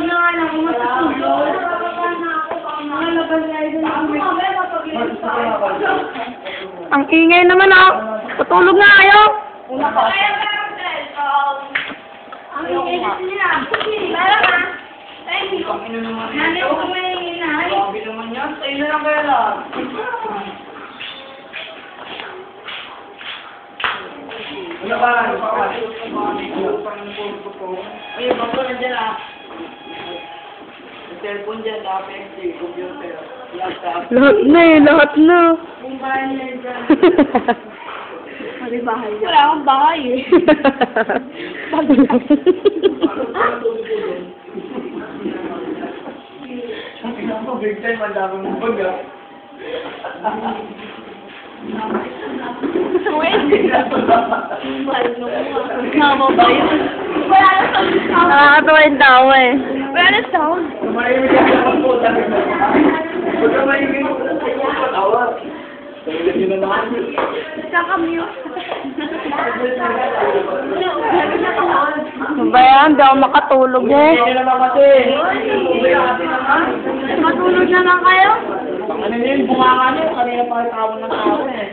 Huwag na nga lang kung matutulog. Mga laban na ito na Ang ingay naman ah. Patulog na kayo. Una pa. Ang ingay nila. Meron na. Thank you. Nanay ko may inay. Sabi naman yan, sa'yo na lang kaya lang. Ano ba? Ayun, bako nandiyan ah. Yung cellphone dyan, laptop, computer, laptop. Lahat na eh, lahat na. Yung bahay nila dyan. Ano bahay? Wala akong bahay eh. Big time, ang dami mong bag ah. Mama ba yun? Wala na sa sound. Nakakatawa yung tao eh. Wala na sound. Kumain ka naman po, sabi mo. Huwag ka maingin mo. Patawa. Sabihin nyo na naman. Nagkakamute. Ano ba yan? Hindi ako makatulog eh. Hindi nyo naman kasi. Matulog naman kayo? Ano yun, bunganga nyo. Kanina pa tawon ng tao eh.